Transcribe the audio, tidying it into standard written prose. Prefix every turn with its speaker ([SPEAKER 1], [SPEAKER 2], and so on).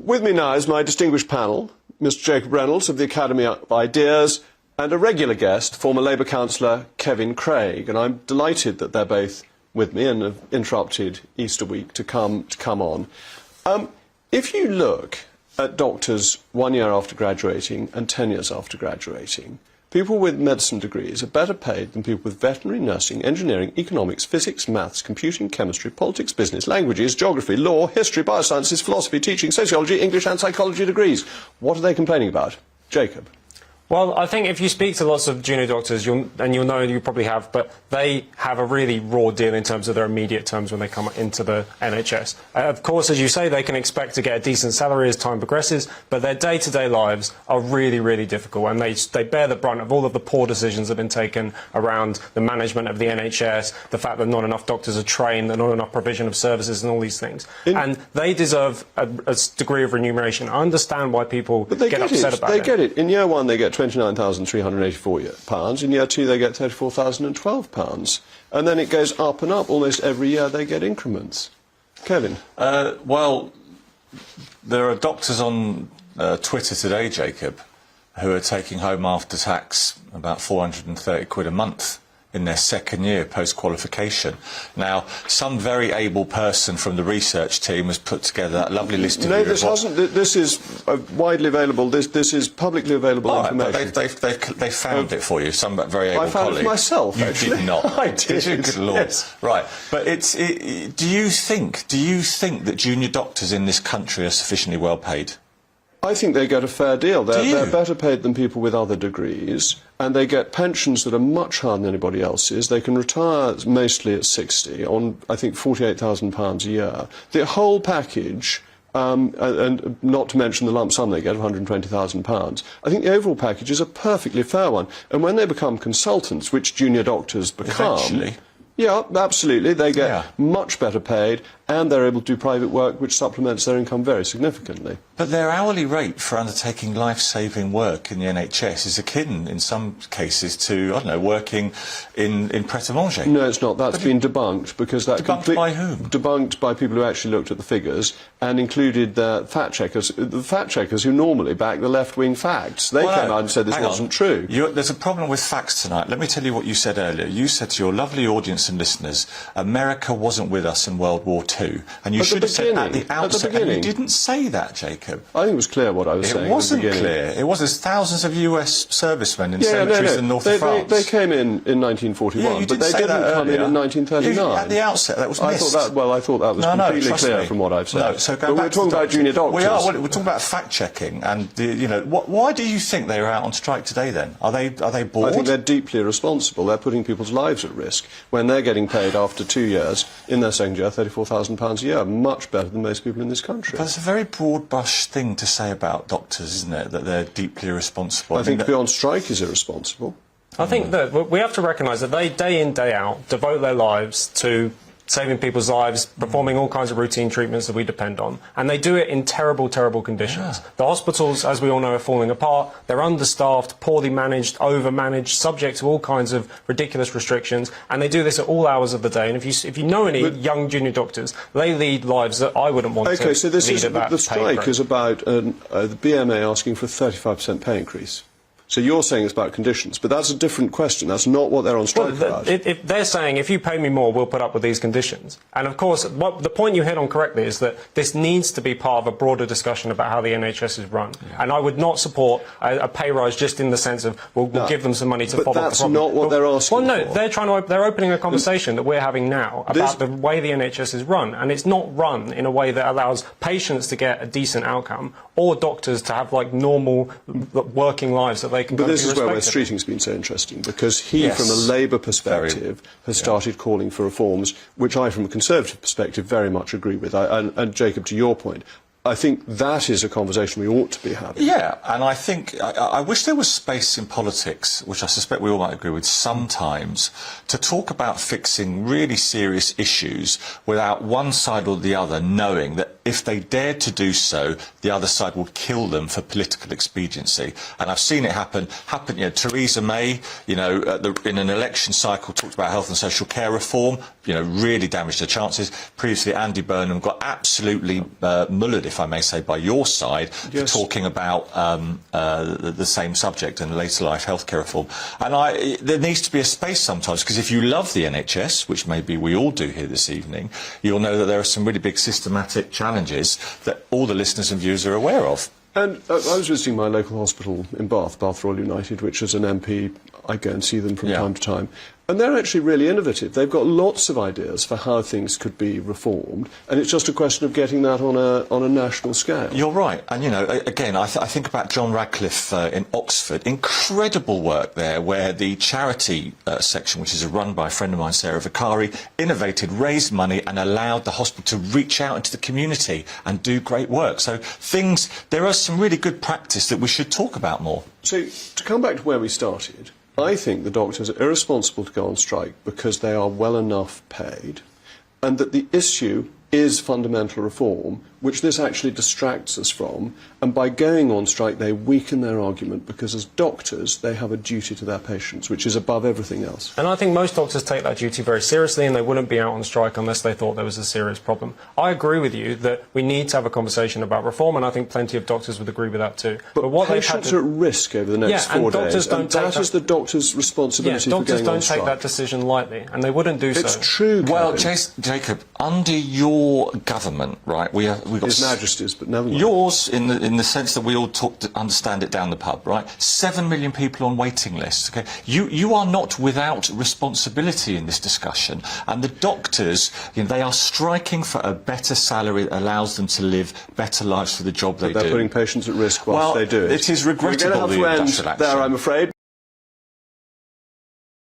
[SPEAKER 1] With me now is my distinguished panel, Mr. Jacob Reynolds of the Academy of Ideas, and a regular guest, former Labour councillor Kevin Craig. And I'm delighted that they're both with me and have interrupted Easter week to come on. If you look at doctors 1 year after graduating and 10 years after graduating, people with medicine degrees are better paid than people with veterinary, nursing, engineering, economics, physics, maths, computing, chemistry, politics, business, languages, geography, law, history, biosciences, philosophy, teaching, sociology, English and psychology degrees. What are they complaining about? Jacob.
[SPEAKER 2] Well, I think if you speak to lots of junior doctors, you'll know, you probably have, but they have a really raw deal in terms of their immediate terms when they come into the NHS. Of course, as you say, they can expect to get a decent salary as time progresses, but their day-to-day lives are really, really difficult, and they bear the brunt of all of the poor decisions that have been taken around the management of the NHS, the fact that not enough doctors are trained, that not enough provision of services and all these things. And they deserve a degree of remuneration. I understand why people get upset about it.
[SPEAKER 1] They get it. In year one, they get £29,384. In year two, they get £34,012. And then it goes up and up. Almost every year, they get increments. Kevin?
[SPEAKER 3] Well, there are doctors on Twitter today, Jacob, who are taking home after tax about 430 quid a month in their second year post-qualification. Now, some very able person from the research team has put together that lovely list of...
[SPEAKER 1] No, this hasn't. This is widely available. This is publicly available information.
[SPEAKER 3] They found it for you, some very able colleague.
[SPEAKER 1] I found it myself, actually.
[SPEAKER 3] You did not.
[SPEAKER 1] I did.
[SPEAKER 3] Good Lord. Yes. Right. But do you think that junior doctors in this country are sufficiently well paid?
[SPEAKER 1] I think they get a fair deal. They're better paid than people with other degrees, and they get pensions that are much higher than anybody else's. They can retire mostly at 60 on, I think, £48,000 a year. The whole package, and not to mention the lump sum they get of £120,000, I think the overall package is a perfectly fair one. And when they become consultants, which junior doctors become...
[SPEAKER 3] Eventually.
[SPEAKER 1] Yeah, absolutely. They get much better paid, and they're able to do private work, which supplements their income very significantly.
[SPEAKER 3] But their hourly rate for undertaking life-saving work in the NHS is akin, in some cases, to, I don't know, working in Pret-a-Manger.
[SPEAKER 1] No, it's not. That's been debunked, because that...
[SPEAKER 3] Debunked by whom?
[SPEAKER 1] Debunked by people who actually looked at the figures, and included the fact-checkers who normally back the left-wing facts. They came out and said this wasn't true.
[SPEAKER 3] There's a problem with facts tonight. Let me tell you what you said earlier. You said to your lovely audience and listeners, America wasn't with us in World War II. And you should have said at the outset, and you didn't say that, Jacob.
[SPEAKER 1] I think it was clear what I was saying.
[SPEAKER 3] It wasn't clear. It was. There's thousands of US servicemen in cemeteries in north of France.
[SPEAKER 1] They came in 1941, but they didn't come in 1939.
[SPEAKER 3] At the outset, that was missed.
[SPEAKER 1] I thought that was completely clear from what I've said.
[SPEAKER 3] No, so
[SPEAKER 1] but we're talking about junior doctors.
[SPEAKER 3] We are. We're talking about fact-checking, and why do you think they are out on strike today? Then are they bored?
[SPEAKER 1] I think they're deeply irresponsible. They're putting people's lives at risk when they're getting paid after 2 years in their second year £34,000 a year, much better than most people in this country.
[SPEAKER 3] But it's a very broad-brush thing to say about doctors, isn't it? That they're deeply irresponsible.
[SPEAKER 1] I think to be on strike is irresponsible.
[SPEAKER 2] I think that we have to recognise that they, day in, day out, devote their lives to saving people's lives, performing all kinds of routine treatments that we depend on. And they do it in terrible, terrible conditions. Yeah. The hospitals, as we all know, are falling apart. They're understaffed, poorly managed, over-managed, subject to all kinds of ridiculous restrictions. And they do this at all hours of the day. And if you know any young junior doctors, they lead lives that I wouldn't want to lead at that
[SPEAKER 1] so the strike is about the BMA asking for a 35% pay increase. So you're saying it's about conditions, but that's a different question. That's not what they're on strike about.
[SPEAKER 2] If they're saying, if you pay me more, we'll put up with these conditions. And of course, the point you hit on correctly is that this needs to be part of a broader discussion about how the NHS is run. Yeah. And I would not support a pay rise just in the sense of, we'll give them some money to follow up the problem.
[SPEAKER 1] But that's not what they're asking for.
[SPEAKER 2] Well, no, they're opening a conversation that we're having now about the way the NHS is run. And it's not run in a way that allows patients to get a decent outcome or doctors to have, like, normal working lives that they can go to.
[SPEAKER 1] But this is where Wes Streeting's been so interesting, because he, from a Labour perspective, has started calling for reforms, which I, from a Conservative perspective, very much agree with. And Jacob, to your point, I think that is a conversation we ought to be having.
[SPEAKER 3] Yeah, and I think I wish there was space in politics, which I suspect we all might agree with sometimes, to talk about fixing really serious issues without one side or the other knowing that if they dared to do so, the other side would kill them for political expediency. And I've seen it happen. Theresa May, in an election cycle, talked about health and social care reform, really damaged her chances. Previously, Andy Burnham got absolutely mullered, if I may say, by your side for
[SPEAKER 1] Yes.
[SPEAKER 3] talking about the same subject and later life healthcare reform. And there needs to be a space sometimes, because if you love the NHS, which maybe we all do here this evening, you'll know that there are some really big systematic challenges that all the listeners and viewers are aware of.
[SPEAKER 1] And I was visiting my local hospital in Bath Royal United, which as an MP I go and see them from time to time. And they're actually really innovative. They've got lots of ideas for how things could be reformed, and it's just a question of getting that on a national scale.
[SPEAKER 3] You're right. And, you know, again, I think about John Radcliffe in Oxford. Incredible work there, where the charity section, which is run by a friend of mine, Sarah Vicari, innovated, raised money and allowed the hospital to reach out into the community and do great work. So there are some really good practice that we should talk about more.
[SPEAKER 1] So, to come back to where we started, I think the doctors are irresponsible to go on strike because they are well enough paid, and that the issue is fundamental reform, which this actually distracts us from, and by going on strike they weaken their argument, because as doctors they have a duty to their patients, which is above everything else.
[SPEAKER 2] And I think most doctors take that duty very seriously, and they wouldn't be out on strike unless they thought there was a serious problem. I agree with you that we need to have a conversation about reform, and I think plenty of doctors would agree with that too.
[SPEAKER 1] But
[SPEAKER 2] what
[SPEAKER 1] patients are at risk over the next 4 days, and that is the doctor's responsibility for going on strike.
[SPEAKER 2] Doctors don't take that decision lightly, and they wouldn't do so.
[SPEAKER 1] It's true,
[SPEAKER 3] Well,
[SPEAKER 1] Kevin.
[SPEAKER 3] Jacob, under your government, right, we've got
[SPEAKER 1] His Majesty's, but never mind.
[SPEAKER 3] yours in the sense that we all understand it down the pub, right? 7 million people on waiting lists. Okay, you are not without responsibility in this discussion, and the doctors, they are striking for a better salary that allows them to live better lives for the job they do.
[SPEAKER 1] They're putting patients at risk whilst they do it.
[SPEAKER 3] It is regrettable.
[SPEAKER 1] We're going to have to end there, I'm afraid.